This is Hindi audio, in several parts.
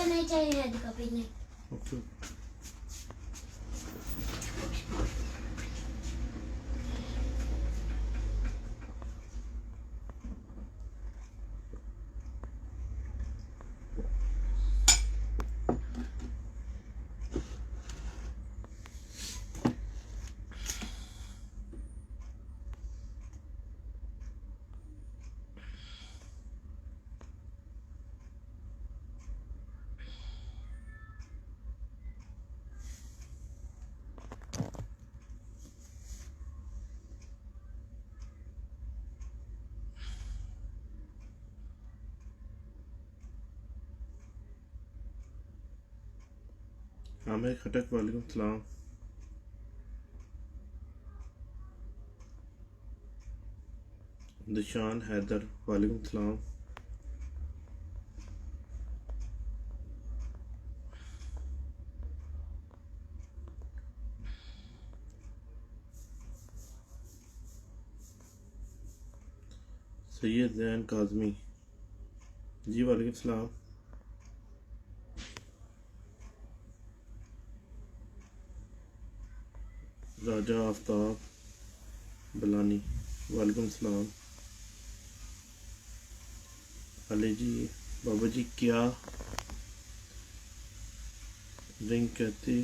नहीं चाहिए हेड का पीने। ओके। आमिर खटक वालेकुम सलाम। दिशान हैदर वालेकुम सलाम। सैयद जैन काजमी जी वालेकुम सलाम। राजा आफ्ताब बलानी वालेकुम सलाम। अली जी बाबा जी क्या रिंग कहते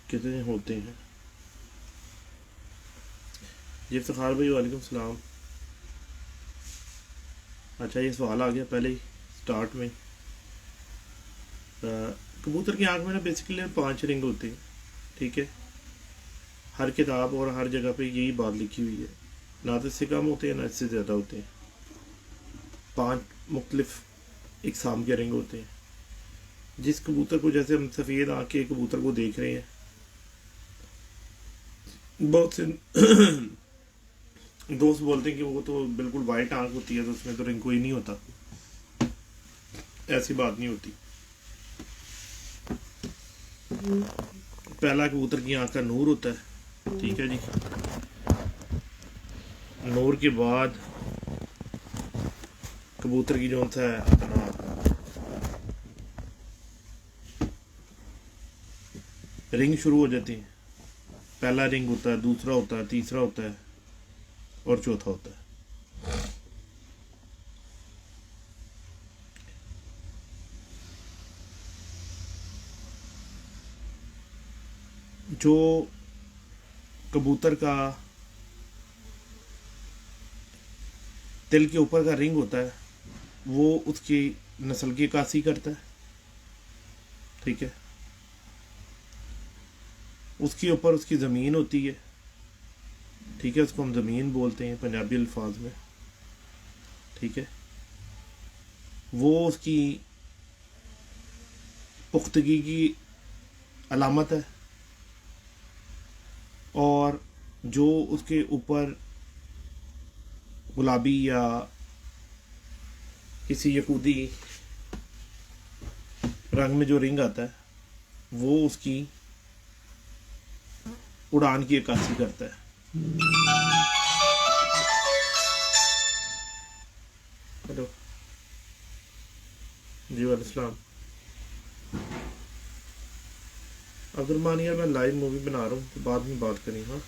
कितने होते हैं? जी इफ्तिखार भाई वालेकुम सलाम। अच्छा ये सवाल आ गया पहले ही स्टार्ट में। कबूतर की आंख में ना बेसिकली 5 रिंग होती हैं, ठीक है। हर किताब और हर जगह पे यही बात लिखी हुई है, ना तो इससे कम होते हैं ना इससे ज़्यादा होते हैं। 5 मुख्तलिफ इकसाम के रिंग होते हैं। जिस कबूतर को, जैसे हम सफ़ेद आँख के कबूतर को देख रहे हैं, बहुत से दोस्त बोलते हैं कि वो तो बिल्कुल वाइट आँख होती है तो उसमें तो रिंग कोई नहीं होता। ऐसी बात नहीं होती। पहला कबूतर की आँख का नूर होता है, ठीक है जी। नूर के बाद कबूतर की जो है अपना रिंग शुरू हो जाती है। पहला रिंग होता है, दूसरा होता है, तीसरा होता है और चौथा होता है। जो कबूतर का तिल के ऊपर का रिंग होता है वो उसकी नस्ल की अक्कासी करता है, ठीक है। उसके ऊपर उसकी ज़मीन होती है, ठीक है। उसको हम ज़मीन बोलते हैं पंजाबी अल्फाज में, ठीक है। वो उसकी पुख्तगी की अलामत है। और जो उसके ऊपर गुलाबी या किसी यहूदी रंग में जो रिंग आता है वो उसकी उड़ान की अक्कासी करता है। हेलो जी वालेकुम। अब्दुलरहमान यार मैं लाइव मूवी बना रहा हूँ तो बाद में बात करें। हाँ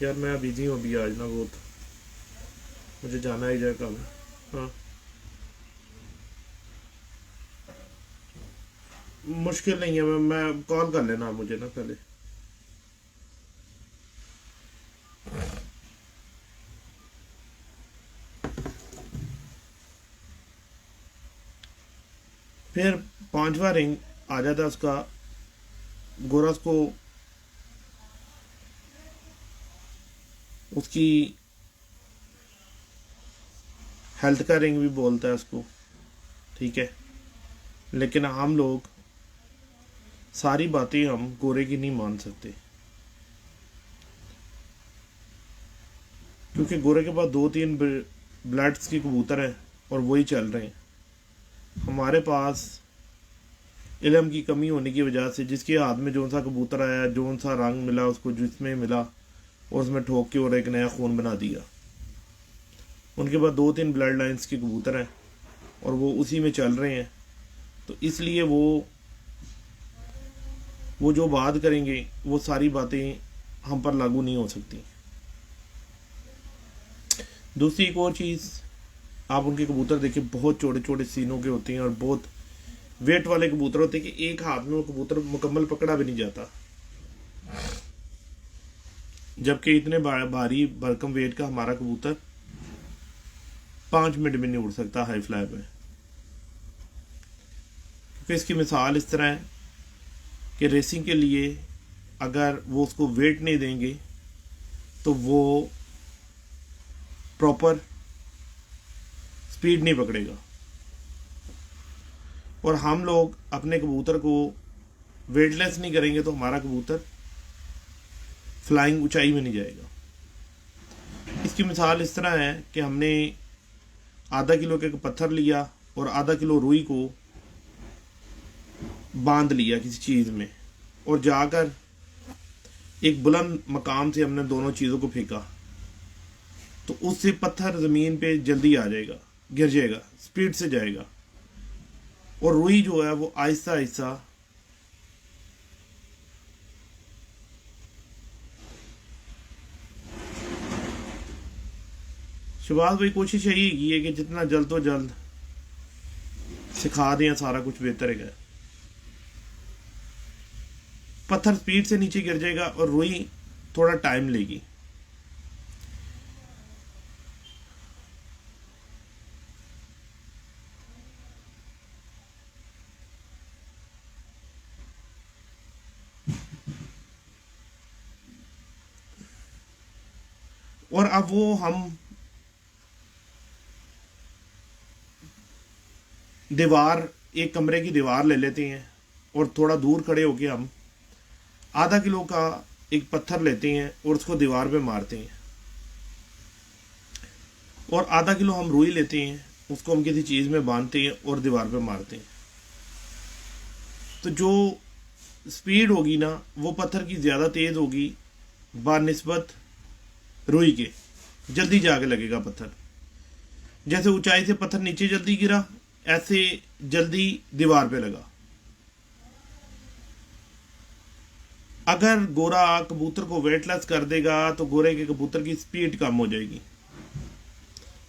यार मैं बिजी हूँ अभी, आज ना बहुत मुझे जाना ही जाए कल। हाँ मुश्किल नहीं है, मैं कॉल कर लेना मुझे ना पहले। फिर 5वां रिंग आ जाता है उसका। गोरस को उसकी हेल्थ का रिंग भी बोलता है उसको, ठीक है। लेकिन हम लोग सारी बातें हम गोरे की नहीं मान सकते, क्योंकि गोरे के पास 2-3 ब्लड्स के कबूतर हैं और वही चल रहे हैं। हमारे पास इल्म की कमी होने की वजह से जिसके हाथ में जो सा कबूतर आया, जो सा रंग मिला उसको, जिसमें मिला और उसमें ठोक के और एक नया खून बना दिया। उनके पास 2-3 ब्लड लाइन्स के कबूतर हैं और वो उसी में चल रहे हैं, तो इसलिए वो जो बात करेंगे वो सारी बातें हम पर लागू नहीं हो सकती। दूसरी एक और चीज़, आप उनके कबूतर देखिए, बहुत छोटे छोटे सीनों के होते हैं और बहुत वेट वाले कबूतर होते हैं कि एक हाथ में वो कबूतर मुकम्मल पकड़ा भी नहीं जाता, जबकि इतने भारी भरकम वेट का हमारा कबूतर 5 मिनट में नहीं उड़ सकता हाई फ्लाई पे। फिर इसकी मिसाल इस तरह है कि रेसिंग के लिए अगर वो उसको वेट नहीं देंगे तो वो प्रॉपर स्पीड नहीं पकड़ेगा, और हम लोग अपने कबूतर को वेटलेस नहीं करेंगे तो हमारा कबूतर फ्लाइंग ऊंचाई में नहीं जाएगा। इसकी मिसाल इस तरह है कि हमने आधा किलो के पत्थर लिया और आधा किलो रुई को बांध लिया किसी चीज़ में, और जाकर एक बुलंद मकाम से हमने दोनों चीज़ों को फेंका, तो उससे पत्थर ज़मीन पे जल्दी आ जाएगा, गिर जाएगा, स्पीड से जाएगा, और रुई जो है वो आहिस्ता आहिस्ता शहबाज भाई कोशिश यही की है कि जितना जल्द तो जल्द सिखा दें, सारा कुछ बेहतर है। पत्थर स्पीड से नीचे गिर जाएगा और रुई थोड़ा टाइम लेगी। और अब वो हम दीवार, एक कमरे की दीवार ले लेते हैं और थोड़ा दूर खड़े होके हम आधा किलो का एक पत्थर लेते हैं और उसको दीवार पे मारते हैं, और आधा किलो हम रुई लेते हैं, उसको हम किसी चीज़ में बांधते हैं और दीवार पे मारते हैं। तो जो स्पीड होगी ना वो पत्थर की ज़्यादा तेज़ होगी बानिस्बत रुई के, जल्दी जाके लगेगा पत्थर। जैसे ऊंचाई से पत्थर नीचे जल्दी गिरा, ऐसे जल्दी दीवार पे लगा। अगर गोरा कबूतर को वेटलेस कर देगा तो गोरे के कबूतर की स्पीड कम हो जाएगी,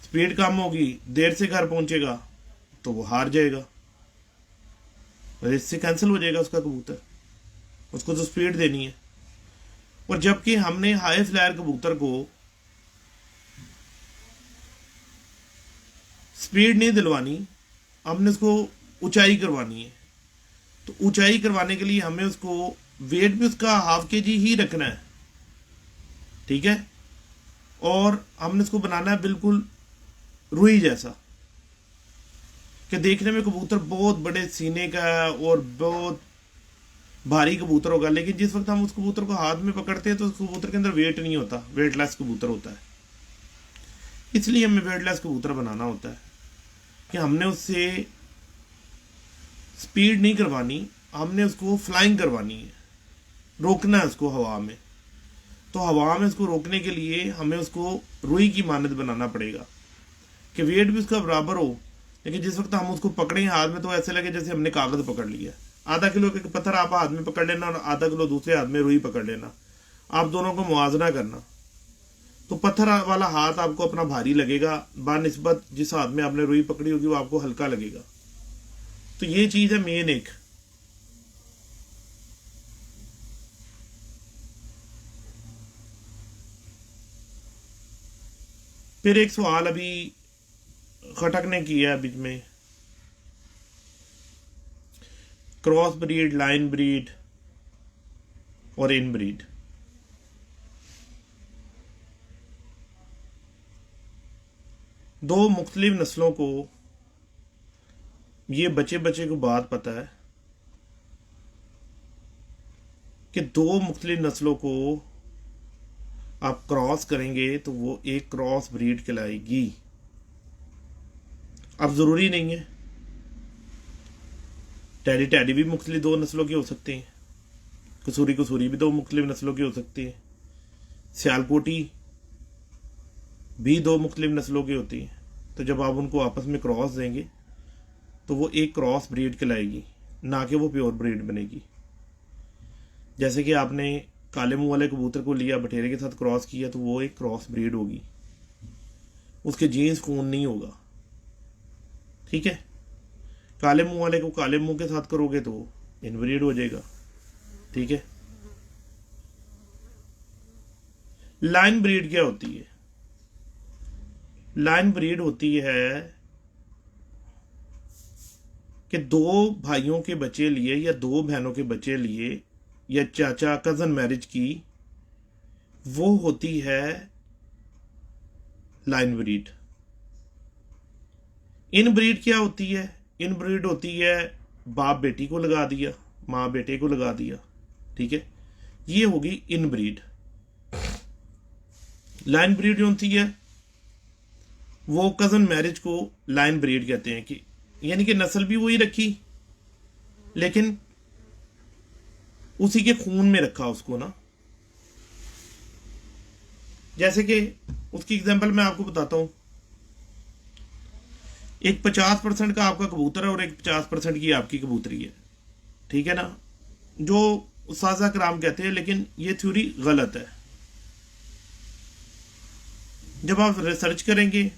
स्पीड कम होगी, देर से घर पहुंचेगा तो वो हार जाएगा, इससे कैंसिल हो जाएगा उसका कबूतर, उसको तो स्पीड देनी है। और जबकि हमने हाई फ्लायर कबूतर को स्पीड नहीं दिलवानी, हमने उसको ऊंचाई करवानी है, तो ऊंचाई करवाने के लिए हमें उसको वेट भी उसका ½ kg ही रखना है, ठीक है, और हमने उसको बनाना है बिल्कुल रुई जैसा कि देखने में कबूतर बहुत बड़े सीने का है और बहुत भारी कबूतर होगा, लेकिन जिस वक्त हम उस कबूतर को हाथ में पकड़ते हैं तो उस कबूतर के अंदर वेट नहीं होता, वेटलेस कबूतर होता है। इसलिए हमें वेटलेस कबूतर बनाना होता है कि हमने उससे स्पीड नहीं करवानी, हमने उसको फ्लाइंग करवानी है, रोकना है उसको हवा में। तो हवा में उसको रोकने के लिए हमें उसको रुई की मानद बनाना पड़ेगा कि वेट भी उसका बराबर हो, लेकिन जिस वक्त हम उसको पकड़े हाथ में तो ऐसे लगे जैसे हमने कागज पकड़ लिया। आधा किलो के पत्थर आप हाथ में पकड़ लेना और आधा किलो दूसरे हाथ में रुई पकड़ लेना, आप दोनों को मुआवजा करना, तो पत्थर वाला हाथ आपको अपना भारी लगेगा बानिस्बत जिस हाथ में आपने रुई पकड़ी होगी वो आपको हल्का लगेगा। तो ये चीज है मेन एक। फिर एक सवाल अभी खटक ने किया बीच में, क्रॉस ब्रीड, लाइन ब्रीड और इन ब्रीड। दो मुख्तलिफ नस्लों को, ये बच्चे बच्चे को बात पता है कि दो मुख्तलिफ नस्लों को आप क्रॉस करेंगे तो वो एक क्रॉस ब्रीड कहलाएगी। अब ज़रूरी नहीं है, टैडी टैडी भी मुख्तलिफ दो नस्लों के हो सकते हैं, कसूरी कसूरी भी दो मुख्तलिफ नस्लों के हो सकते हैं, सियालकोटी भी दो मुख्तलिफ नस्लों की होती हैं, तो जब आप उनको आपस में क्रॉस देंगे तो वो एक क्रॉस ब्रीड कहलाएगी, ना कि वो प्योर ब्रीड बनेगी। जैसे कि आपने काले मुंह वाले कबूतर को लिया, बटेरे के साथ क्रॉस किया, तो वो एक क्रॉस ब्रीड होगी, उसके जीन्स खून नहीं होगा। ठीक है, काले मुंह वाले को काले मुंह के साथ करोगे तो इनब्रीड हो जाएगा। ठीक है, लाइन ब्रीड क्या होती है? लाइन ब्रीड होती है कि दो भाइयों के बच्चे लिए या दो बहनों के बच्चे लिए या चाचा कजन मैरिज की, वो होती है लाइन ब्रीड। इन ब्रीड क्या होती है? इन ब्रीड होती है बाप बेटी को लगा दिया, माँ बेटे को लगा दिया। ठीक है, ये होगी इन ब्रीड। लाइन ब्रीड जो होती है वो कजन मैरिज को लाइन ब्रीड कहते हैं, कि यानी कि नस्ल भी वही रखी लेकिन उसी के खून में रखा उसको ना। जैसे कि उसकी एग्जांपल मैं आपको बताता हूं, एक 50% का आपका कबूतर है और एक 50% की आपकी कबूतरी है। ठीक है ना, जो उस्ताज़ा कराम कहते हैं, लेकिन ये थ्योरी गलत है। जब आप रिसर्च करेंगे,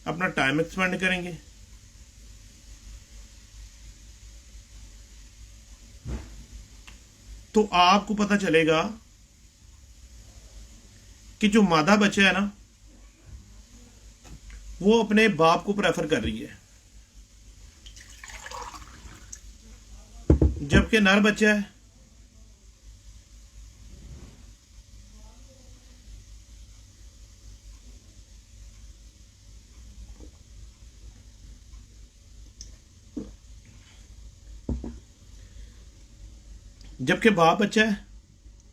अपना टाइम एक्सपेंड करेंगे, तो आपको पता चलेगा कि जो मादा बच्चा है ना, वो अपने बाप को प्रेफर कर रही है, जबकि नर बच्चा है जबकि बाप बच्चा है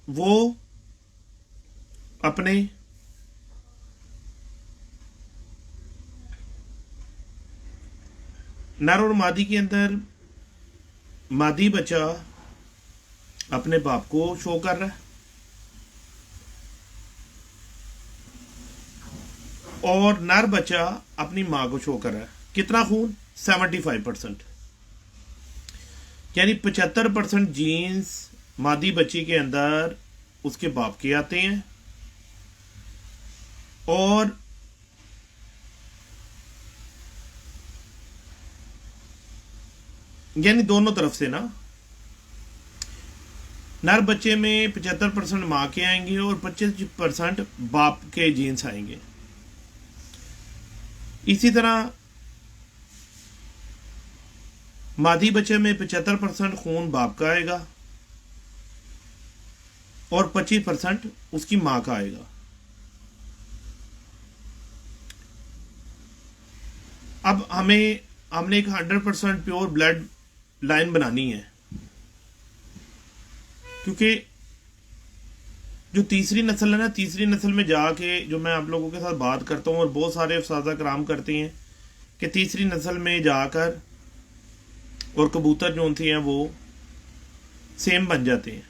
वो अपने नर और मादी के अंदर मादी बच्चा अपने बाप को शो कर रहा है और नर बच्चा अपनी मां को शो कर रहा है। कितना खून? 75%, यानी 75% जीन्स मादी बच्ची के अंदर उसके बाप के आते हैं और यानी दोनों तरफ से ना, नर बच्चे में 75% मां के आएंगे और 25% बाप के जीन्स आएंगे। इसी तरह मादी बच्चे में 75% खून बाप का आएगा और 25% उसकी मां का आएगा। अब हमने एक 100% प्योर ब्लड लाइन बनानी है, क्योंकि जो तीसरी नस्ल है ना, तीसरी नस्ल में जाके जो मैं आप लोगों के साथ बात करता हूँ और बहुत सारे उस्ताज़ा कराम करते हैं कि तीसरी नस्ल में जाकर और कबूतर जो होते हैं वो सेम बन जाते हैं।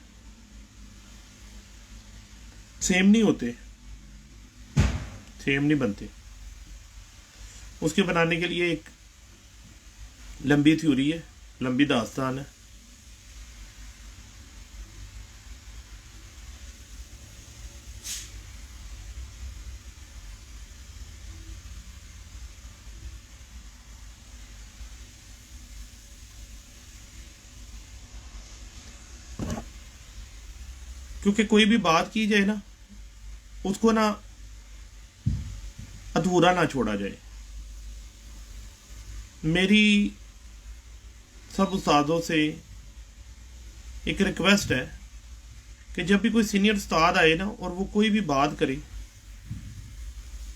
सेम नहीं होते, सेम नहीं बनते। उसके बनाने के लिए एक लंबी थ्योरी है, लंबी दास्तान है। क्योंकि कोई भी बात की जाए ना, उसको ना अधूरा ना छोड़ा जाए। मेरी सब उस्तादों से एक रिक्वेस्ट है कि जब भी कोई सीनियर उस्ताद आए ना और वो कोई भी बात करे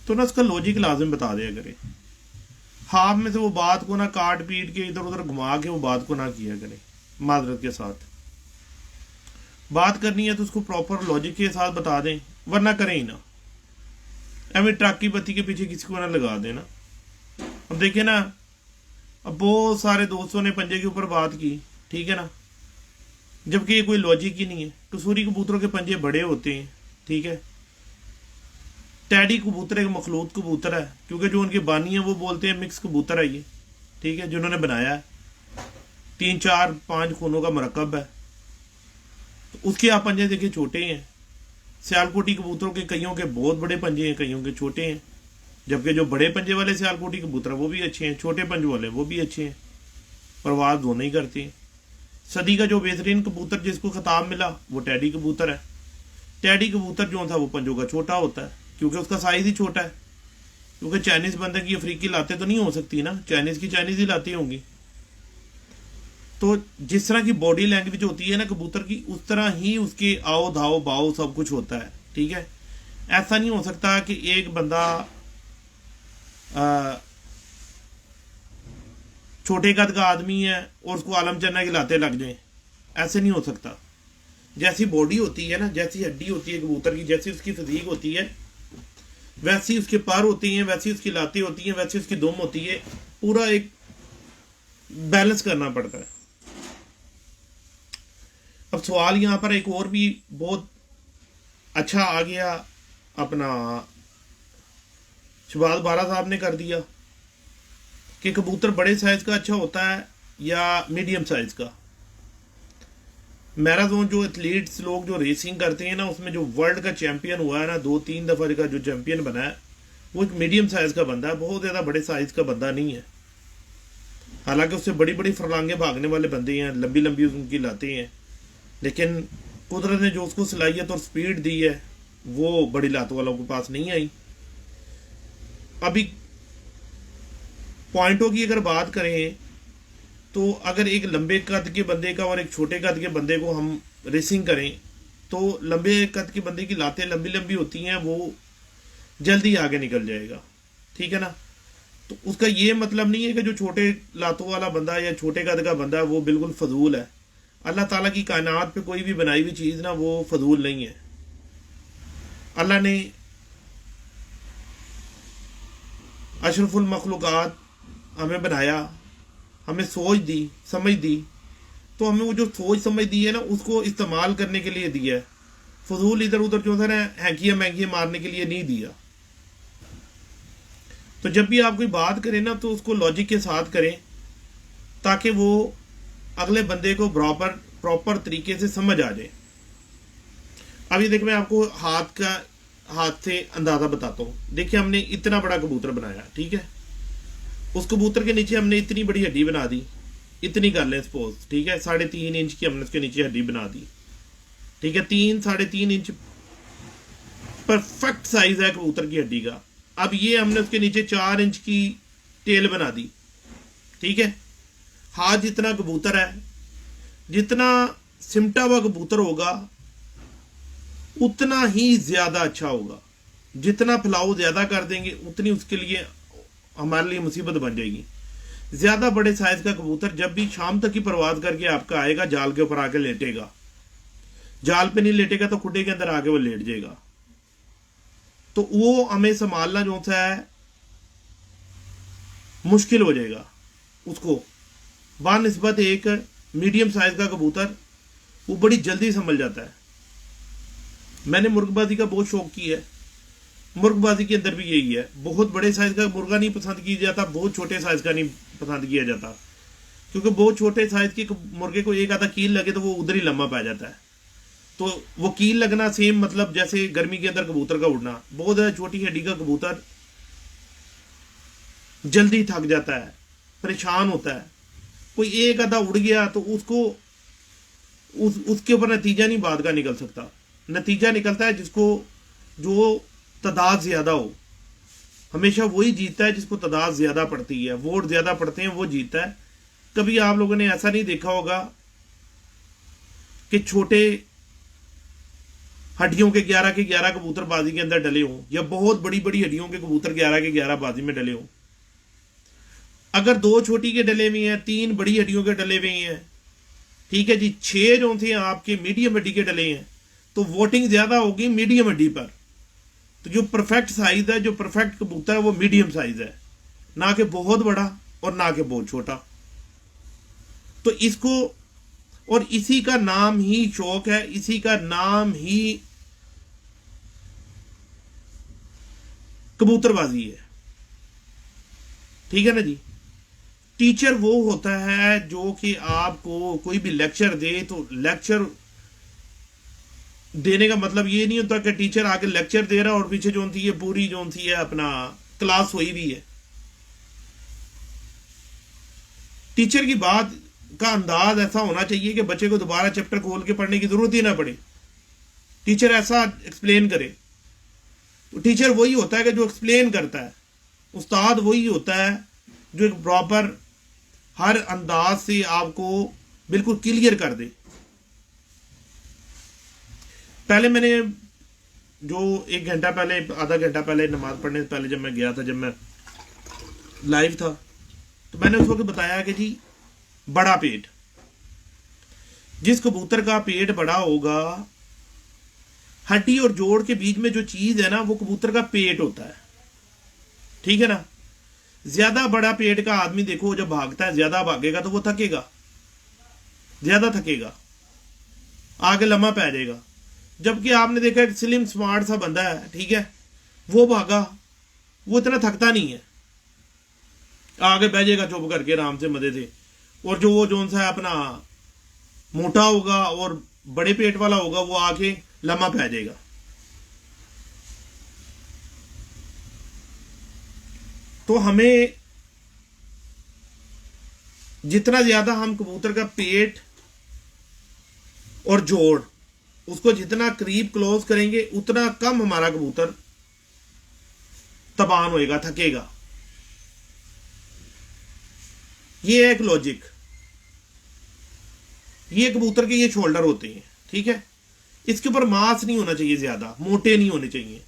तो ना उसका लॉजिक लाजिम बता दिया करे। हाफ में से वो बात को ना काट पीट के इधर उधर घुमा के वो बात को ना किया करे। माजरत के साथ बात करनी है तो उसको प्रॉपर लॉजिक के साथ बता दें, वरना करें ही ना। एवं ट्रक की बत्ती के पीछे किसी को ना लगा देना। अब देखिए ना, अब बहुत सारे दोस्तों ने पंजे के ऊपर बात की, ठीक है ना, जबकि ये कोई लॉजिक ही नहीं है। कसूरी कबूतरों के पंजे बड़े होते हैं, ठीक है, टैडी कबूतर एक मखलूत कबूतर है, क्योंकि जो उनके बानी है वो बोलते हैं मिक्स कबूतर है ये, ठीक है, जिन्होंने बनाया है, 3 4 5 खूनों का मरकब है। तो उसके आप पंजे देखिए छोटे हैं। सियालकोटी कबूतरों के कईयों के बहुत बड़े पंजे हैं, कईयों के छोटे हैं, जबकि जो बड़े पंजे वाले सियालकोटी कबूतर वो भी अच्छे हैं, छोटे पंजे वाले वो भी अच्छे हैं, परवाज दोनों ही करते हैं। सदी का जो बेहतरीन कबूतर जिसको खिताब मिला वो टैडी कबूतर है। टैडी कबूतर जो था वो पंजों का छोटा होता है, क्योंकि उसका साइज ही छोटा है, क्योंकि चाइनीज बंदे की अफ्रीकी लाते तो नहीं हो सकती ना, चाइनीज की चाइनीज ही लाती होंगी। तो जिस तरह की बॉडी लैंग्वेज होती है ना कबूतर की, उस तरह ही उसके आओ धाओ बाओ सब कुछ होता है, ठीक है। ऐसा नहीं हो सकता कि एक बंदा छोटे कद का आदमी है और उसको आलम चन्ना की लाते लग जाए, ऐसे नहीं हो सकता। जैसी बॉडी होती है ना, जैसी हड्डी होती है कबूतर की, जैसी उसकी फिजीक होती है, वैसी उसके पर होती हैं, वैसी उसकी लातें होती हैं, वैसी उसकी दुम होती है। पूरा एक बैलेंस करना पड़ता है। अब सवाल यहां पर एक और भी बहुत अच्छा आ गया, अपना शहबाज बारा साहब ने कर दिया कि कबूतर बड़े साइज का अच्छा होता है या मीडियम साइज का। मैराथन जो एथलीट्स लोग जो रेसिंग करते हैं ना, उसमें जो वर्ल्ड का चैंपियन हुआ है ना, 2 3 दफा का जो चैंपियन बना है, वो एक मीडियम साइज का बंदा है, बहुत ज्यादा बड़े साइज का बंदा नहीं है। हालांकि उससे बड़ी बड़ी फरलांगे भागने वाले बंदे हैं, लंबी लंबी उनकी लाते हैं, लेकिन कुदरत ने जो उसको सलाहियत और स्पीड दी है वो बड़ी लात वालों के पास नहीं आई। अभी पॉइंटों की अगर बात करें तो अगर एक लंबे कद के बंदे का और एक छोटे कद के बंदे को हम रेसिंग करें, तो लंबे कद के बंदे की लातें लंबी लंबी होती हैं, वो जल्दी आगे निकल जाएगा, ठीक है ना। तो उसका ये मतलब नहीं है कि जो छोटे लातों वाला बंदा या छोटे कद का बंदा है वो बिल्कुल फजूल है। अल्लाह ताला की कायनात पे कोई भी बनाई हुई चीज़ ना वो फजूल नहीं है। अल्लाह ने अशरफुल मखलूक़ात हमें बनाया, हमें सोच दी, समझ दी, तो हमें वो जो सोच समझ दी है ना उसको इस्तेमाल करने के लिए दिया है। फजूल इधर उधर जो है ना हैंकियाँ महंगियाँ मारने के लिए नहीं दिया। तो जब भी आप कोई बात करें ना तो उसको लॉजिक के साथ करें, ताकि वो अगले बंदे को प्रॉपर तरीके से समझ आ जाए। अभी देखिए मैं आपको हाथ से अंदाजा बताता हूँ। देखिए हमने इतना बड़ा कबूतर बनाया, ठीक है, उस कबूतर के नीचे हमने इतनी बड़ी हड्डी बना दी, इतनी कर लें सपोज, ठीक है, 3.5 इंच की हमने उसके नीचे हड्डी बना दी, ठीक है, 3 3.5 इंच परफेक्ट साइज है कबूतर की हड्डी का। अब ये हमने उसके नीचे 4 इंच की टेल बना दी, ठीक है। हाथ जितना कबूतर है, जितना सिमटा हुआ कबूतर होगा उतना ही ज्यादा अच्छा होगा। जितना फैलाव ज्यादा कर देंगे उतनी उसके लिए हमारे लिए मुसीबत बन जाएगी। ज्यादा बड़े साइज का कबूतर जब भी शाम तक की परवाज करके आपका आएगा, जाल के ऊपर आके लेटेगा, जाल पे नहीं लेटेगा तो खुडे के अंदर आके वो लेट जाएगा। तो वो हमें संभालना जो सा है मुश्किल हो जाएगा उसको। बानिस्बत एक मीडियम साइज का कबूतर वो बड़ी जल्दी संभल जाता है। मैंने मुर्गबाजी का बहुत शौक किया है, मुर्गबाजी के अंदर भी यही है, बहुत बड़े साइज का मुर्गा नहीं पसंद किया जाता, बहुत छोटे साइज का नहीं पसंद किया जाता, क्योंकि बहुत छोटे साइज के मुर्गे को एक आधा कील लगे तो वो उधर ही लंबा पै जाता है। तो वो कील लगना सेम मतलब जैसे गर्मी के अंदर कबूतर का उड़ना। बहुत ज्यादा छोटी हड्डी का कबूतर जल्दी थक जाता है, परेशान होता है। कोई एक आधा उड़ गया तो उसको उसके ऊपर नतीजा नहीं बात का निकल सकता। नतीजा निकलता है जिसको जो तादाद ज्यादा हो, हमेशा वही जीतता है जिसको तादाद ज्यादा पड़ती है, वोट ज्यादा पड़ते हैं वो जीतता है। कभी आप लोगों ने ऐसा नहीं देखा होगा कि छोटे हड्डियों के 11 के 11 कबूतर बाजी के अंदर डले हों, या बहुत बड़ी बड़ी हड्डियों के कबूतर 11 के 11 बाजी में डले हों। अगर 2 छोटी के डले हुए हैं, 3 बड़ी हड्डियों के डले हुए हैं, ठीक है जी, 6 जो थे आपके मीडियम हड्डी के डले हैं, तो वोटिंग ज्यादा होगी मीडियम हड्डी पर। तो जो परफेक्ट साइज है, जो परफेक्ट कबूतर है वो मीडियम साइज है, ना कि बहुत बड़ा और ना कि बहुत छोटा। तो इसको, और इसी का नाम ही शौक है, इसी का नाम ही कबूतरबाजी है, ठीक है ना जी। टीचर वो होता है जो कि आपको कोई भी लेक्चर दे, तो लेक्चर देने का मतलब ये नहीं होता कि टीचर आके लेक्चर दे रहा और पीछे जो थी ये पूरी जो थी है अपना क्लास हुई भी है। टीचर की बात का अंदाज ऐसा होना चाहिए कि बच्चे को दोबारा चैप्टर खोल के पढ़ने की जरूरत ही ना पड़े, टीचर ऐसा एक्सप्लेन करे। तो टीचर वही होता है कि जो एक्सप्लेन करता है, उस्ताद वही होता है जो एक प्रॉपर हर अंदाज से आपको बिल्कुल क्लियर कर दे। पहले मैंने जो 1 घंटा पहले, आधा घंटा पहले नमाज पढ़ने से पहले जब मैं गया था, जब मैं लाइव था, तो मैंने उस वक्त बताया कि जी बड़ा पेट, जिस कबूतर का पेट बड़ा होगा, हड्डी और जोड़ के बीच में जो चीज है ना, वो कबूतर का पेट होता है, ठीक है ना। ज्यादा बड़ा पेट का आदमी देखो जब भागता है, ज्यादा भागेगा तो वो थकेगा, ज्यादा थकेगा, आगे लम्हा पै जाएगा। जबकि आपने देखा एक स्लिम स्मार्ट सा बंदा है, ठीक है, वो भागा, वो इतना थकता नहीं है, आगे बह जाएगा चुप करके आराम से मजे से। और जो वो जोन सा अपना मोटा होगा और बड़े पेट वाला होगा, वो आके लम्हा पै जाएगा। तो हमें जितना ज्यादा हम कबूतर का पेट और जोड़ उसको जितना करीब क्लोज करेंगे, उतना कम हमारा कबूतर तबान होएगा, थकेगा। ये है एक लॉजिक। ये कबूतर के ये शोल्डर होते हैं, ठीक है। इसके ऊपर मांस नहीं होना चाहिए, ज्यादा मोटे नहीं होने चाहिए।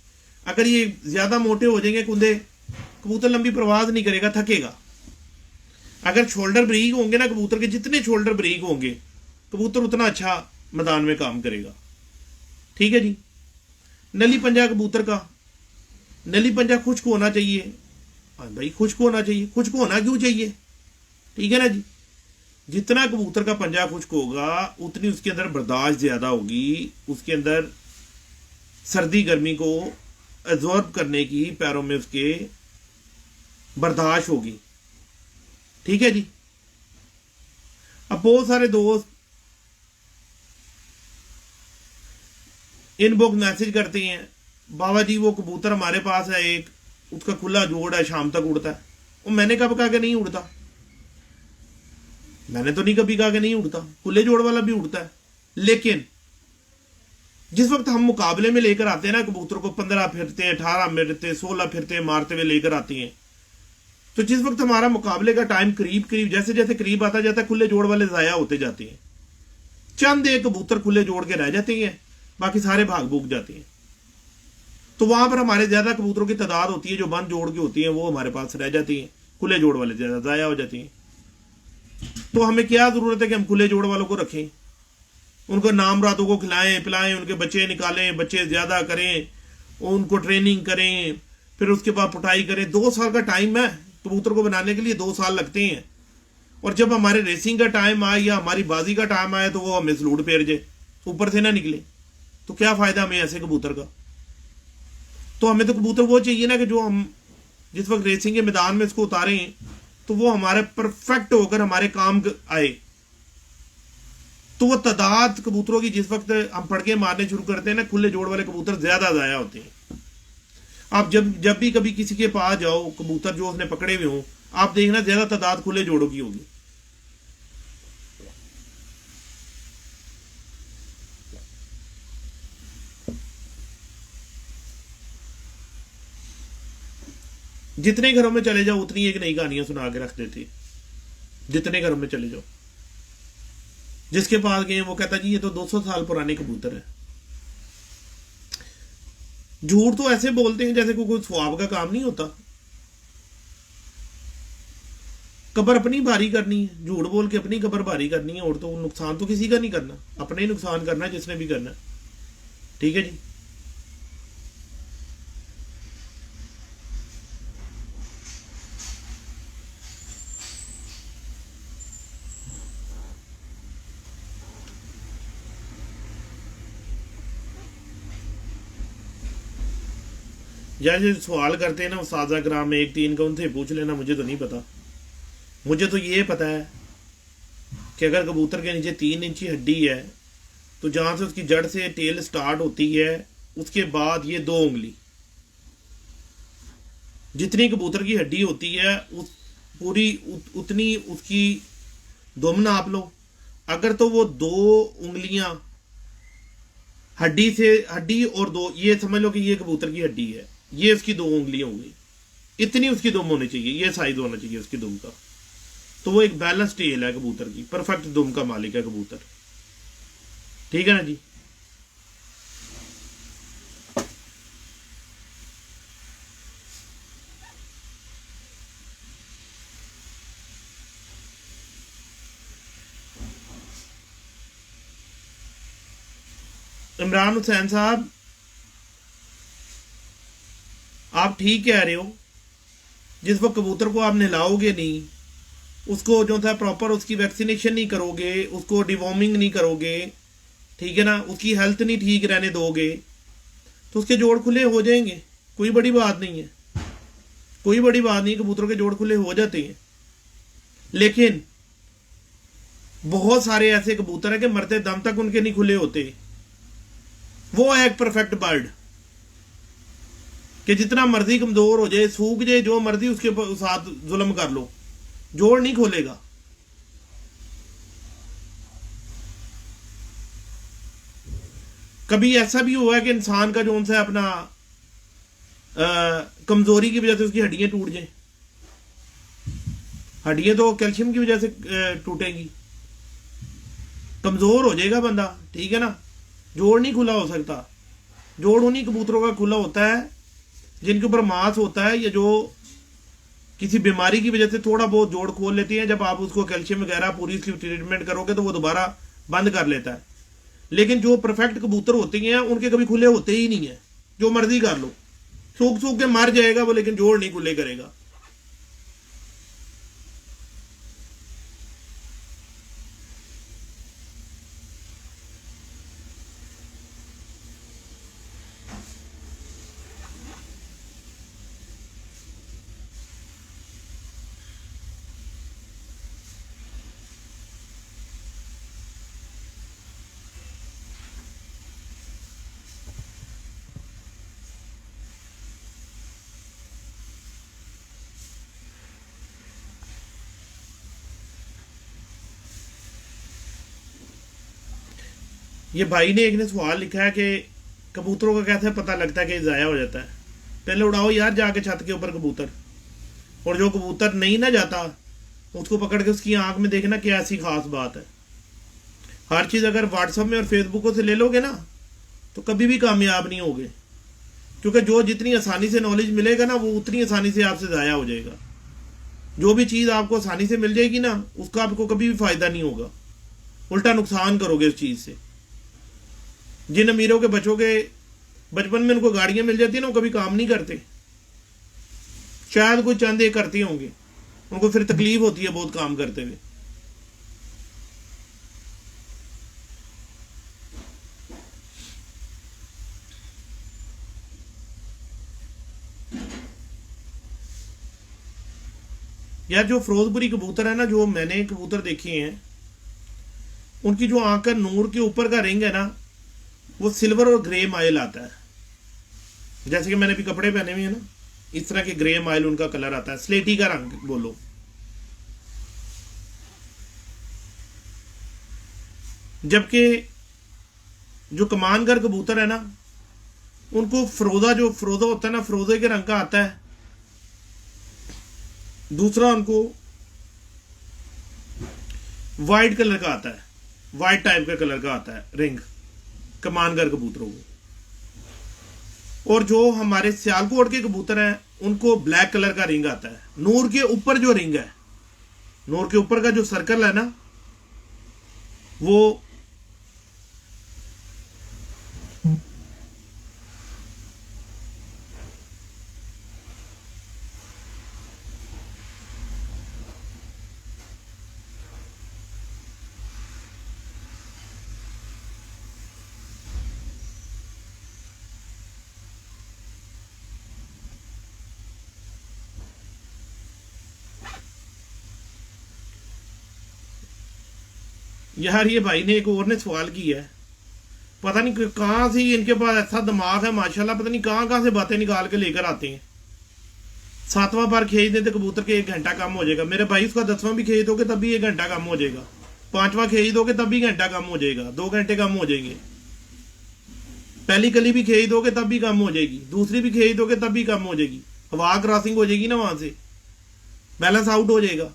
अगर ये ज्यादा मोटे हो जाएंगे कुंदे, कबूतर लंबी प्रवास नहीं करेगा, थकेगा। अगर शोल्डर ब्रीक होंगे ना कबूतर के, जितने शोल्डर ब्रीक होंगे, कबूतर उतना अच्छा मैदान में काम करेगा, ठीक है जी। नली पंजा कबूतर का, नली पंजा खुश्क होना चाहिए। हाँ भाई, खुश्क होना चाहिए। खुश्क होना क्यों चाहिए, ठीक है ना जी। जितना कबूतर का पंजा खुश्क होगा, उतनी उसके अंदर बर्दाश्त ज्यादा होगी, उसके अंदर सर्दी गर्मी को एब्जॉर्ब करने की पैरों में उसके बर्दाश्त होगी, ठीक है जी। अब बहुत सारे दोस्त इनबॉक्स मैसेज करते हैं, बाबा जी वो कबूतर हमारे पास है एक, उसका खुला जोड़ है, शाम तक उड़ता है। वो मैंने कब कहा कि नहीं उड़ता? मैंने तो नहीं कभी कहा कि नहीं उड़ता, खुले जोड़ वाला भी उड़ता है। लेकिन जिस वक्त हम मुकाबले में लेकर आते हैं ना कबूतर को, 15 फिरते, 18 फिरते, 16 फिरते मारते हुए लेकर आते हैं, तो जिस वक्त हमारा मुकाबले का टाइम करीब करीब, जैसे जैसे करीब आता जाता है, खुले जोड़ वाले जाया होते जाते हैं। चंद एक कबूतर खुले जोड़ के रह जाते हैं, बाकी सारे भाग भूग जाते हैं। तो वहां पर हमारे ज्यादा कबूतरों की तादाद होती है जो बंद जोड़ की होती है, वो हमारे पास रह जाती हैं, खुले जोड़ वाले ज्यादा जाया हो जाती हैं। तो हमें क्या जरूरत है कि हम खुले जोड़ वालों को रखें, उनको नाम रातों को खिलाएं पिलाएं, उनके बच्चे निकालें, बच्चे ज्यादा करें, उनको ट्रेनिंग करें, फिर उसके बाद पुटाई करें। 2 साल का टाइम है कबूतर को बनाने के लिए, 2 साल लगते हैं। और जब हमारे रेसिंग का टाइम आए या हमारी बाजी का टाइम आए, तो वो हमें सलूट फेर जाए, ऊपर से ना निकले, तो क्या फायदा हमें ऐसे कबूतर का। तो हमें तो कबूतर वो चाहिए ना कि जो हम जिस वक्त रेसिंग के मैदान में इसको उतारें, तो वो हमारे परफेक्ट होकर हमारे काम आए। तो वो तादाद कबूतरों की जिस वक्त हम फड़के मारने शुरू करते हैं ना, खुले जोड़ वाले कबूतर ज्यादा जाया होते हैं। आप जब भी कभी किसी के पास जाओ, कबूतर जो उसने पकड़े हुए हो, आप देखना ज्यादा तादाद खुले जोड़ों की होगी। जितने घरों में चले जाओ, उतनी एक नई कहानियां सुना के रख देते। जितने घरों में चले जाओ, जिसके पास गए वो कहता जी ये तो 200 साल पुराने कबूतर है। झूठ तो ऐसे बोलते हैं जैसे कोई स्वाब का काम नहीं होता। कब्र अपनी भारी करनी है, झूठ बोल के अपनी कब्र भारी करनी है, और तो नुकसान तो किसी का नहीं करना, अपना ही नुकसान करना है जिसने भी करना है, ठीक है जी। यार जो सवाल करते हैं ना उस्ताद ग्राम में 1-3 का, उनसे पूछ लेना, मुझे तो नहीं पता। मुझे तो ये पता है कि अगर कबूतर के नीचे 3 इंची हड्डी है तो जहां से उसकी जड़ से टेल स्टार्ट होती है उसके बाद ये 2 उंगली, जितनी कबूतर की हड्डी होती है उस पूरी उतनी उसकी दुम नाप लो। अगर तो वो 2 उंगलियां हड्डी से, हड्डी और दो, ये समझ लो कि ये कबूतर की हड्डी है, ये उसकी 2 उंगलियां होंगी, इतनी उसकी दुम होनी चाहिए, ये साइज होना चाहिए उसकी दुम का। तो वो एक बैलेंस टेल है कबूतर की, परफेक्ट दुम का मालिक है कबूतर। ठीक है ना जी। इमरान हुसैन साहब, आप ठीक कह रहे हो। जिस वक्त कबूतर को आप नहलाओगे नहीं, उसको जो था प्रॉपर उसकी वैक्सीनेशन नहीं करोगे, उसको डिवॉर्मिंग नहीं करोगे, ठीक है ना, उसकी हेल्थ नहीं ठीक रहने दोगे, तो उसके जोड़ खुले हो जाएंगे। कोई बड़ी बात नहीं है, कोई बड़ी बात नहीं, कबूतरों के जोड़ खुले हो जाते हैं। लेकिन बहुत सारे ऐसे कबूतर हैं कि मरते दम तक उनके नहीं खुले होते। वो है एक परफेक्ट बर्ड कि जितना मर्जी कमजोर हो जाए, सूख जाए, जो मर्जी उसके साथ जुल्म कर लो, जोड़ नहीं खोलेगा। कभी ऐसा भी हुआ है कि इंसान का जो सा अपना कमजोरी की वजह से उसकी हड्डियां टूट जाए। हड्डियां तो कैल्शियम की वजह से टूटेंगी, कमजोर हो जाएगा बंदा, ठीक है ना। जोड़ नहीं खुला हो सकता। जोड़ उन्हीं कबूतरों का खुला होता है जिनके ऊपर मांस होता है, या जो किसी बीमारी की वजह से थोड़ा बहुत जोड़ खोल लेती हैं। जब आप उसको कैल्शियम वगैरह पूरी इसकी ट्रीटमेंट करोगे तो वो दोबारा बंद कर लेता है। लेकिन जो परफेक्ट कबूतर होते हैं उनके कभी खुले होते ही नहीं है, जो मर्जी कर लो, सूख सूख के मर जाएगा वो, लेकिन जोड़ नहीं खुले करेगा। ये भाई ने एक ने सवाल लिखा है कि कबूतरों का कैसे पता लगता है कि ज़ाया हो जाता है। पहले उड़ाओ यार जाके छत के ऊपर कबूतर, और जो कबूतर नहीं ना जाता उसको पकड़ के उसकी आंख में देखना क्या ऐसी खास बात है। हर चीज़ अगर व्हाट्सएप में और फेसबुक से ले लोगे ना तो कभी भी कामयाब नहीं होगे, क्योंकि जो जितनी आसानी से नॉलेज मिलेगा ना वो उतनी आसानी से आपसे ज़ाया हो जाएगा। जो भी चीज़ आपको आसानी से मिल जाएगी ना उसका आपको कभी भी फायदा नहीं होगा, उल्टा नुकसान करोगे उस चीज़ से। जिन अमीरों के बच्चों के बचपन में उनको गाड़ियां मिल जाती है ना, वो कभी काम नहीं करते, शायद कोई चंद एक करते होंगे, उनको फिर तकलीफ होती है बहुत काम करते हुए। यार जो फिरोजपुरी कबूतर है ना, जो मैंने कबूतर देखे हैं, उनकी जो आंख का नूर के ऊपर का रिंग है ना, वो सिल्वर और ग्रे माइल आता है। जैसे कि मैंने भी कपड़े पहने हुए हैं ना, इस तरह के ग्रे माइल उनका कलर आता है, स्लेटी का रंग बोलो। जबकि जो कमानगर कबूतर है ना, उनको जो फिरोजा होता है ना, फिरोजे के रंग का आता है। दूसरा उनको वाइट कलर का आता है, वाइट टाइप का कलर का आता है रिंग कमानगर कबूतरों को। और जो हमारे सियालकोट के कबूतर हैं उनको ब्लैक कलर का रिंग आता है। नूर के ऊपर जो रिंग है, नूर के ऊपर का जो सर्कल है ना, वो यार ये भाई ने एक और ने सवाल किया है, पता नहीं कहाँ से इनके पास ऐसा दिमाग है माशाल्लाह, पता नहीं कहाँ कहाँ से बातें निकाल के लेकर आते हैं। 7वां बार खींच दे तो कबूतर के 1 घंटा कम हो जाएगा। मेरे भाई उसका 10वां भी खींच दोगे तब भी 1 घंटा कम हो जाएगा। 5वां खींच दोगे तब भी घंटा कम हो जाएगा, 2 घंटे कम हो जाएंगे। पहली कली भी खींच दोगे तब भी कम हो जाएगी, दूसरी भी खींच दोगे तब भी कम हो जाएगी। हवा क्रॉसिंग हो जाएगी ना, वहां से बैलेंस आउट हो जाएगा।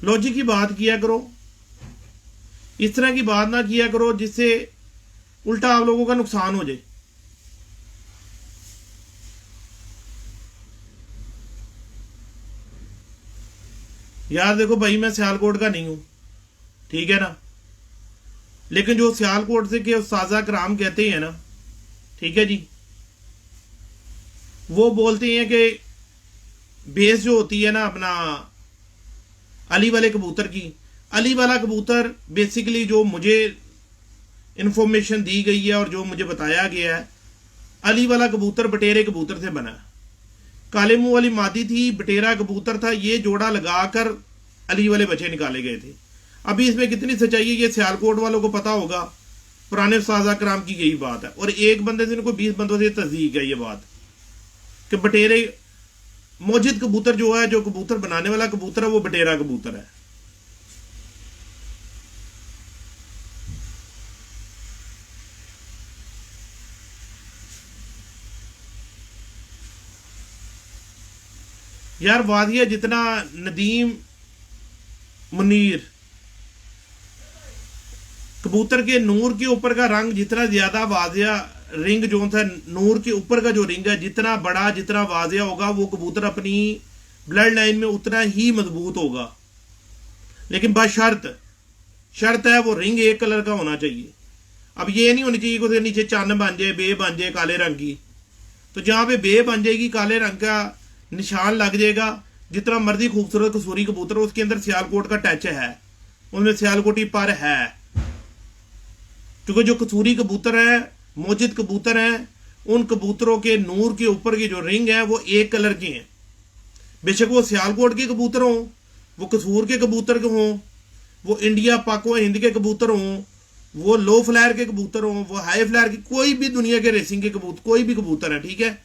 लॉजिक की बात किया करो, इस तरह की बात ना किया करो जिससे उल्टा आप लोगों का नुकसान हो जाए। यार देखो भाई, मैं सियालकोट का नहीं हूं, ठीक है ना, लेकिन जो सियालकोट से के उस्ताजा कराम कहते हैं ना, ठीक है जी, वो बोलते हैं कि बेस जो होती है ना अपना अली वाले कबूतर की, अली वाला कबूतर बेसिकली जो मुझे इंफॉर्मेशन दी गई है और जो मुझे बताया गया है, अली वाला कबूतर बटेरे कबूतर से बना। काले मुंह वाली मादी थी, बटेरा कबूतर था, ये जोड़ा लगाकर अली वाले बच्चे निकाले गए थे। अभी इसमें कितनी सच्चाई है ये सियालकोट वालों को पता होगा, पुराने उस्ताजा कराम की यही बात है। और एक बंदे से इनको 20 बंदों से तस्दीक है ये बात कि बटेरे मोजिद कबूतर जो है, जो कबूतर बनाने वाला कबूतर है, वो बटेरा कबूतर है। यार वादिया जितना नदीम मुनीर कबूतर के नूर के ऊपर का रंग जितना ज्यादा वाजिया रिंग जो था, नूर के ऊपर का जो रिंग है जितना बड़ा जितना वाजिया होगा, वो कबूतर अपनी ब्लड लाइन में उतना ही मजबूत होगा। लेकिन बस शर्त है वो रिंग एक कलर का होना चाहिए। अब ये नहीं होनी चाहिए कि उसके नीचे चन्न बन जाए, बे बन जाए काले रंग की। तो जहां पे बे बन जाएगी, काले रंग का निशान लग जाएगा, जितना मर्जी खूबसूरत कसूरी कबूतर हो, उसके अंदर सियालकोट का टच है, उनमें सियालकोटी पर है। क्योंकि जो कसूरी कबूतर है, मोजिद कबूतर है, उन कबूतरों के नूर के ऊपर की जो रिंग है वो एक कलर की है। बेशक वो सियालकोट के कबूतर हों, वो कसूर के कबूतर के हों, वो इंडिया पाको हिंद के कबूतर हों, वो लो फ्लायर के कबूतर हों, वो हाई फ्लायर के, कोई भी दुनिया के रेसिंग के कबूतर, कोई भी कबूतर है, ठीक है,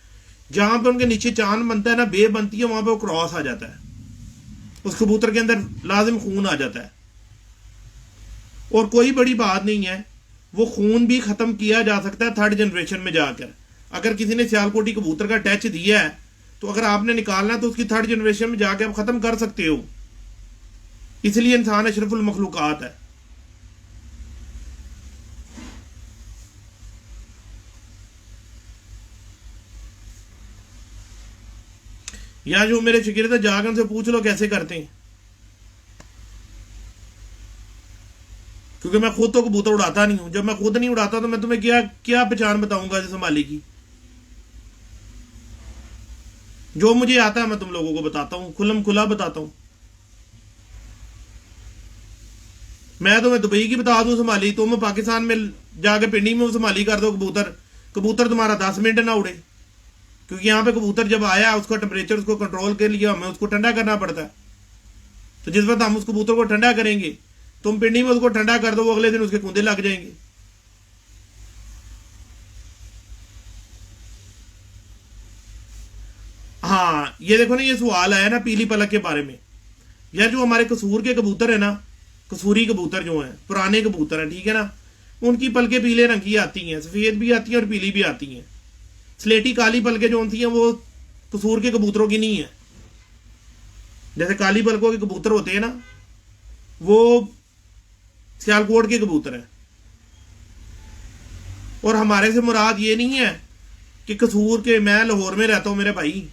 जहां पे उनके नीचे चांद बनता है ना, बे बनती है, वहां पे वो क्रॉस आ जाता है, उस कबूतर के अंदर लाजिम खून आ जाता है। और कोई बड़ी बात नहीं है, वो खून भी खत्म किया जा सकता है 3rd जनरेशन में जाकर। अगर किसी ने सियालकोटी कबूतर का टच दिया है तो अगर आपने निकालना है तो उसकी 3rd जनरेशन में जाकर आप खत्म कर सकते हो। इसलिए इंसान अशरफुल मखलूकात है। या जो मेरे शिगिर्द है, जाकर से पूछ लो कैसे करते हैं, क्योंकि मैं खुद तो कबूतर उड़ाता नहीं हूं। जब मैं खुद नहीं उड़ाता तो मैं तुम्हें क्या क्या पहचान बताऊंगा संभाली की। जो मुझे आता है मैं तुम लोगों को बताता हूं, खुलम खुला बताता हूं। मैं तुम्हें दुबई की बता दूं संभाली, तुम पाकिस्तान में जाके पिंडी में संभाली कर दो कबूतर, कबूतर तुम्हारा 10 मिनट ना उड़े। क्योंकि यहाँ पे कबूतर जब आया, उसका टेम्परेचर उसको कंट्रोल के लिए हमें उसको ठंडा करना पड़ता है। तो जिस वक्त हम उस कबूतर को ठंडा करेंगे, तुम पिंडी में उसको ठंडा कर दो, वो अगले दिन उसके कूदे लग जाएंगे। हाँ, ये देखो ना, ये सवाल आया ना पीली पलक के बारे में। यार जो हमारे कसूर के कबूतर है ना, कसूरी कबूतर जो है, पुराने कबूतर है, ठीक है ना, उनकी पलकें पीले रंग की आती हैं, सफेद भी आती हैं और पीली भी आती हैं। स्लेटी काली पलकें जो होती हैं वो कसूर के कबूतरों की नहीं है। जैसे काली पलकों के कबूतर होते हैं ना, वो सियालकोट के कबूतर है। और हमारे से मुराद ये नहीं है कि कसूर के, मैं लाहौर में रहता हूं मेरे भाई,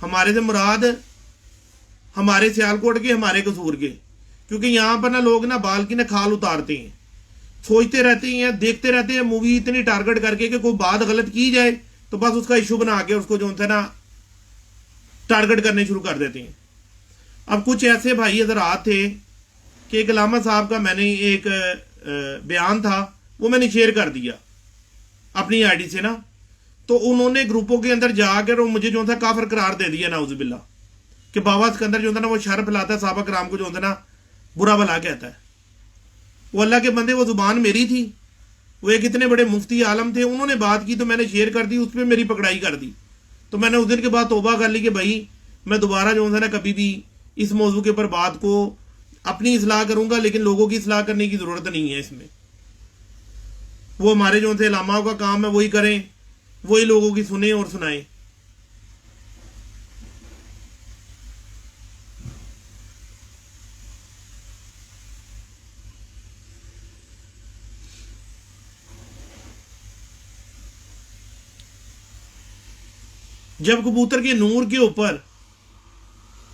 हमारे से मुराद हमारे सियालकोट के, हमारे कसूर के। क्योंकि यहां पर ना लोग ना बाल की ना खाल उतारते हैं, सोचते रहते हैं, देखते रहते हैं मूवी इतनी टारगेट करके कि कोई बात गलत की जाए तो बस उसका इशू बना के उसको जो है ना टारगेट करने शुरू कर देते हैं। अब कुछ ऐसे भाई हजरात थे कि कलामा साहब का मैंने एक बयान था, वो मैंने शेयर कर दिया। अपनी आईडी से ना, तो उन्होंने ग्रुपों के अंदर जाकर और मुझे जो था काफिर करार दे दिया नाउजुबिल्ला, कि बाबा सिकंदर जो था ना वो शर फैलाता है, साहबा कराम को जो था ना बुरा भला कहता है। वो अल्लाह के बंदे, वो जुबान मेरी थी, वो एक इतने बड़े मुफ्ती आलम थे, उन्होंने बात की तो मैंने शेयर कर दी, उस पर मेरी पकड़ाई कर दी। तो मैंने उस दिन के बाद तौबा कर ली कि भाई मैं दोबारा जो है ना कभी भी इस मौजू के ऊपर बात को अपनी इसलाह करूंगा, लेकिन लोगों की इसलाह करने की जरूरत नहीं है इसमें। वो हमारे जो थे इलामाओं का काम है, वही करें, वही लोगों की सुने और सुनाएं। जब कबूतर के नूर के ऊपर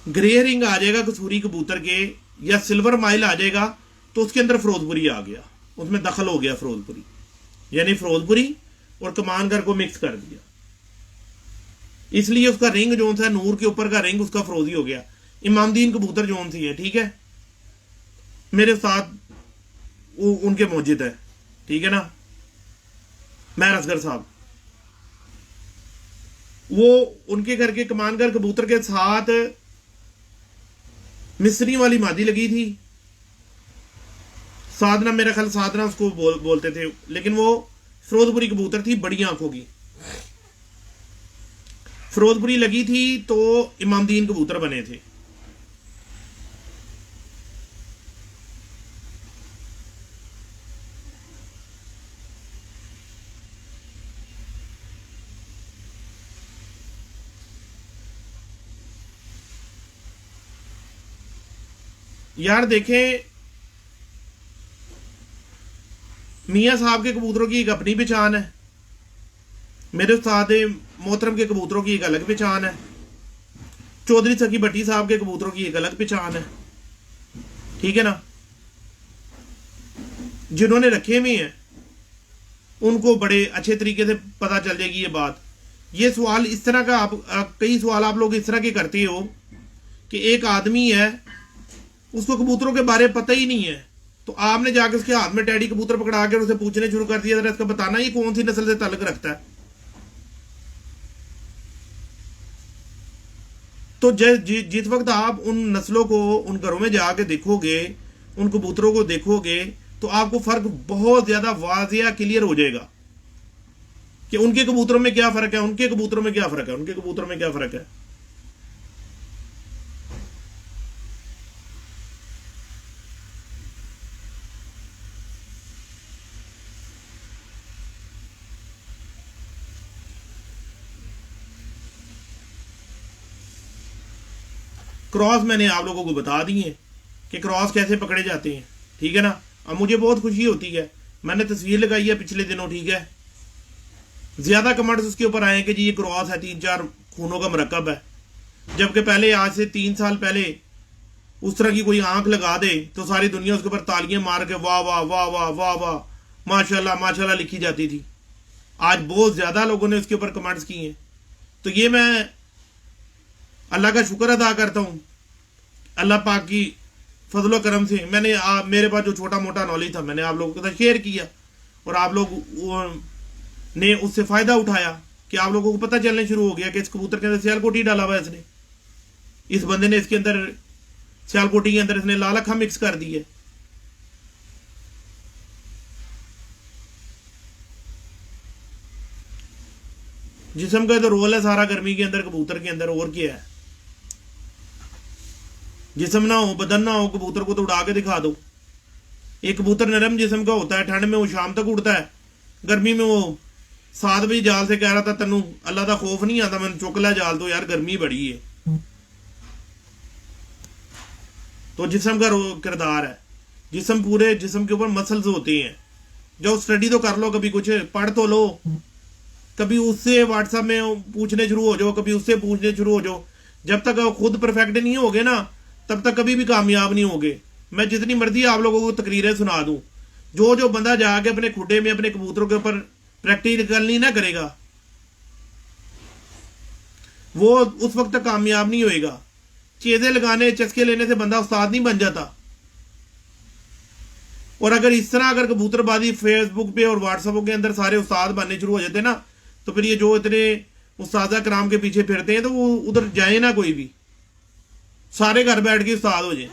ग्रे रिंग आ जाएगा कसूरी कबूतर के, या सिल्वर माइल आ जाएगा, तो उसके अंदर फिरोजपुरी आ गया, उसमें दखल हो गया फिरोजपुरी, यानी फिरोजपुरी और कमानगर को मिक्स कर दिया। इसलिए उसका रिंग जो था, नूर के ऊपर का रिंग उसका फिरोजी हो गया। इमामदीन कबूतर जो सी है, ठीक है, मेरे साथ उनके मौजूद है, ठीक है ना, महर असगर साहब, वो उनके घर के कमानगर कबूतर के साथ मिस्री वाली मादी लगी थी, साधना, मेरा ख्याल साधना उसको बोलते थे, लेकिन वो फिरोजपुरी कबूतर थी, बड़ी आंखों की फिरोजपुरी लगी थी, तो इमामदीन कबूतर बने थे। यार देखें, मियां साहब के कबूतरों की एक अपनी पहचान है, मेरे उस्ताद मोहतरम के कबूतरों की एक अलग पहचान है, चौधरी सकी भट्टी साहब के कबूतरों की एक अलग पहचान है, ठीक है ना। जिन्होंने रखे हुए हैं उनको बड़े अच्छे तरीके से पता चल जाएगी ये बात। ये सवाल इस तरह का कई सवाल आप लोग इस तरह के करते हो कि एक आदमी है, उसको कबूतरों के बारे में पता ही नहीं है, तो आपने जाकर उसके हाथ में टैडी कबूतर पकड़ा कर उसे पूछने शुरू कर दिया, जरा इसका बताना ये कौन सी नस्ल से ताल्लुक रखता है। तो जिस वक्त आप उन नस्लों को उन घरों में जाके देखोगे, उन कबूतरों को देखोगे, तो आपको फर्क बहुत ज्यादा वाजिया क्लियर हो जाएगा कि उनके कबूतरों में क्या फर्क है, उनके कबूतरों में क्या फर्क है, उनके कबूतरों में क्या फर्क है। क्रॉस मैंने आप लोगों को बता दिए कि क्रॉस कैसे पकड़े जाते हैं, ठीक है ना। अब मुझे बहुत खुशी होती है, मैंने तस्वीर लगाई है पिछले दिनों, ठीक है, ज्यादा कमेंट्स उसके ऊपर आए कि जी ये क्रॉस है, 3-4 खूनों का मरकब है, जबकि पहले आज से 3 साल पहले उस तरह की कोई आंख लगा दे तो सारी दुनिया उसके ऊपर तालियां मार के वाह वाह वाह वाह वाह वाह माशाल्लाह माशाल्लाह लिखी जाती थी। आज बहुत ज्यादा लोगों ने उसके ऊपर कमेंट्स किए हैं, तो ये मैं अल्लाह का शुक्र अदा करता हूँ, अल्लाह पाक की फजलो करम से मैंने मेरे पास जो छोटा मोटा नॉलेज था मैंने आप लोगों के साथ शेयर किया, और आप लोग ने उससे फायदा उठाया कि आप लोगों को पता चलने शुरू हो गया कि इस कबूतर के अंदर सियालकोटी डाला हुआ है, इसने, इस बंदे ने इसके अंदर सियालकोटी के अंदर इसने लाल अखा मिक्स कर दी है। जिस्म का तो रोल है सारा गर्मी के अंदर कबूतर के अंदर, और क्या है। जिस्म ना हो, बदन ना हो, कबूतर को तो उड़ा के दिखा दो। एक कबूतर नरम जिस्म का होता है, ठंड में वो शाम तक उड़ता है, गर्मी में वो 7 बजे जाल से कह रहा था तनु अल्लाह का खौफ नहीं आता, मैंने चुक लिया जाल, तो यार गर्मी बड़ी है। तो जिस्म का किरदार है, जिस्म पूरे जिस्म के ऊपर मसल्स होते हैं। जो स्टडी तो कर लो, कभी कुछ पढ़ तो लो, कभी उससे व्हाट्सएप में पूछने शुरू हो जाओ, कभी उससे पूछने शुरू हो जाओ। जब तक आप खुद परफेक्ट नहीं होगे ना, तब तक कभी भी कामयाब नहीं होगे। मैं जितनी मर्जी आप लोगों को तकरीरें सुना दूं, जो बंदा जाके अपने खुडे में अपने कबूतरों के ऊपर प्रैक्टिकल ना करेगा, वो उस वक्त तक कामयाब नहीं होएगा। चेज़े लगाने, चस्के लेने से बंदा उस्ताद नहीं बन जाता। और अगर इस तरह अगर कबूतरबाजी फेसबुक पे और व्हाट्सएप के अंदर सारे उस्ताद बनने शुरू हो जाते ना, तो फिर ये जो इतने उस्ताद कराम के पीछे फिरते हैं तो वो उधर जाए ना, कोई भी सारे घर बैठ के उस्ताद हो जाए।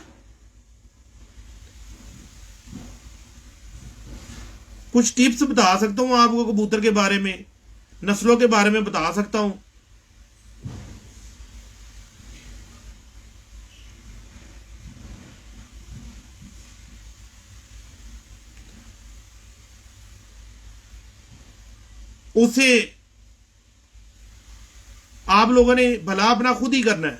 कुछ टिप्स बता सकता हूं आपको कबूतर के बारे में, नस्लों के बारे में बता सकता हूं। उसे आप लोगों ने भला अपना खुद ही करना है।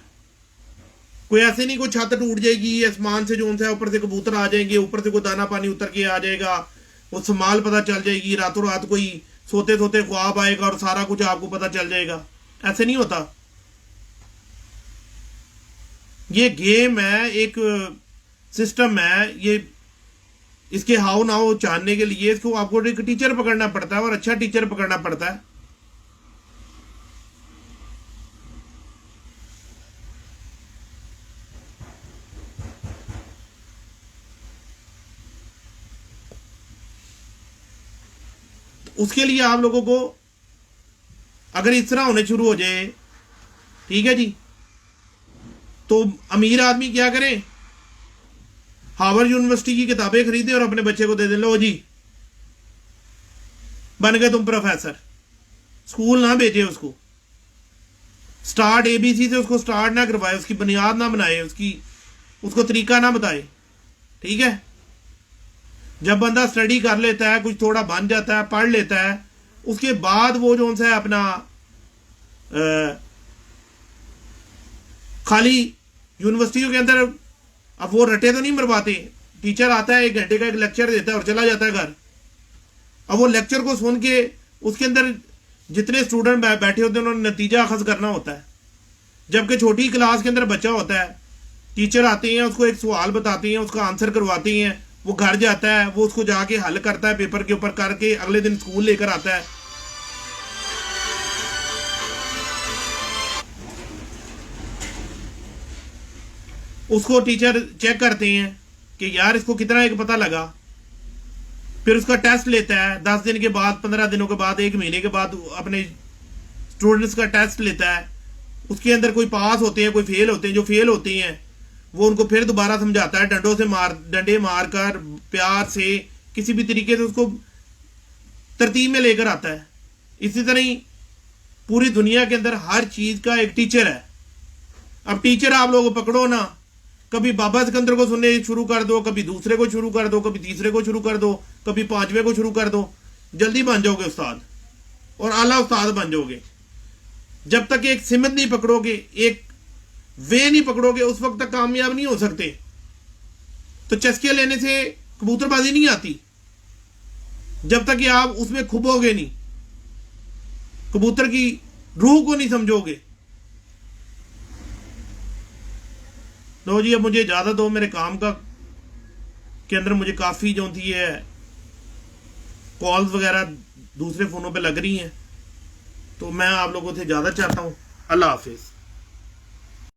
कोई ऐसे नहीं कोई छत टूट जाएगी आसमान से, जो उनसे ऊपर से कबूतर आ जाएंगे, ऊपर से कोई दाना पानी उतर के आ जाएगा, वो संभाल पता चल जाएगी, रातों रात कोई सोते सोते ख्वाब आएगा और सारा कुछ आपको पता चल जाएगा। ऐसे नहीं होता। ये गेम है, एक सिस्टम है। ये इसके हाउ नाउ जानने के लिए इसको आपको एक टीचर पकड़ना पड़ता है, और अच्छा टीचर पकड़ना पड़ता है। उसके लिए आप लोगों को अगर इस तरह होने शुरू हो जाए, ठीक है जी, तो अमीर आदमी क्या करे, हार्वर्ड यूनिवर्सिटी की किताबें खरीदे और अपने बच्चे को दे दे, लो जी बन गए तुम प्रोफेसर। स्कूल ना भेजे उसको, स्टार्ट एबीसी से उसको स्टार्ट ना करवाए, उसकी बुनियाद ना बनाए, उसको तरीका ना बताए, ठीक है। जब बंदा स्टडी कर लेता है, कुछ थोड़ा बन जाता है, पढ़ लेता है, उसके बाद वो जो है अपना खाली यूनिवर्सिटियों के अंदर अब वो रटे तो नहीं मरवाते। टीचर आता है 1 घंटे का एक लेक्चर देता है और चला जाता है घर। अब वो लेक्चर को सुन के उसके अंदर जितने स्टूडेंट बैठे होते हैं उन्होंने नतीजा अखज करना होता है। जबकि छोटी क्लास के अंदर बच्चा होता है, टीचर आते हैं, उसको एक सवाल बताते हैं, उसका आंसर करवाते हैं, वो घर जाता है, वो उसको जाके हल करता है पेपर के ऊपर करके, अगले दिन स्कूल लेकर आता है। उसको टीचर चेक करते हैं कि यार इसको कितना एक पता लगा, फिर उसका टेस्ट लेता है 10 दिन के बाद, 15 दिनों के बाद, 1 महीने के बाद अपने स्टूडेंट्स का टेस्ट लेता है। उसके अंदर कोई पास होते हैं, कोई फेल होते हैं। जो फेल होते हैं वो उनको फिर दोबारा समझाता है, डंडे मारकर प्यार से किसी भी तरीके से उसको तरतीब में लेकर आता है। इसी तरह ही पूरी दुनिया के अंदर हर चीज का एक टीचर है। अब टीचर आप लोग पकड़ो ना, कभी बाबा सिकंदर को सुनने शुरू कर दो, कभी दूसरे को शुरू कर दो, कभी तीसरे को शुरू कर दो, कभी 5वें को शुरू कर दो, जल्दी बन जाओगे उस्ताद और आला उस्ताद बन जाओगे। जब तक एक सिमत नहीं पकड़ोगे, एक वे नहीं पकड़ोगे, उस वक्त तक कामयाब नहीं हो सकते। तो चस्के लेने से कबूतरबाजी नहीं आती जब तक कि आप उसमें खुबोगे नहीं, कबूतर की रूह को नहीं समझोगे। लो जी, अब मुझे इजाजत दो, मेरे काम का के अंदर मुझे काफी जो थी है कॉल्स वगैरह दूसरे फोनों पे लग रही हैं, तो मैं आप लोगों से इजाजत चाहता हूं। अल्लाह हाफिज।